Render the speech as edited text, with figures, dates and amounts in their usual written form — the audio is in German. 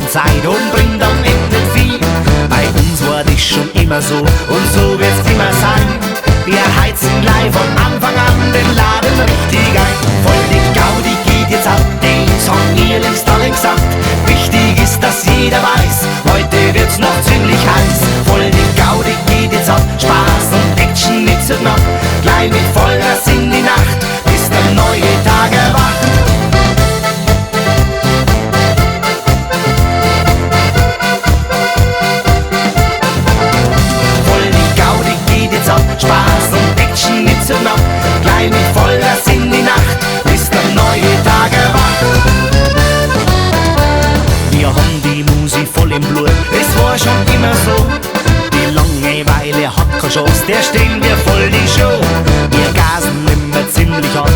Zeit und bringt am Ende viel. Bei uns war das schon immer so und so wird's immer sein. Wir heizen gleich von Anfang an den Laden richtig ein. Voll die Gaudi geht jetzt ab, das haben wir längst alle gesagt. Wichtig ist, dass jeder weiß, heute wird's noch ziemlich heiß. Voll die Gaudi geht jetzt ab, Spaß und Action nicht so knapp. Gleich mit Vollgas in die Nacht, bis der neue Tag erwacht. Voll die Gaudi geht jetzt ab, Spaß und Action nicht so knapp. Gleich mit Vollgas in die Nacht, bis der neue Tag erwacht. Wir haben die Musik voll im Blut, es war schon immer so. Die Langeweile hat keine Chance, der stehen wir voll die Show. Wir gasen immer ziemlich an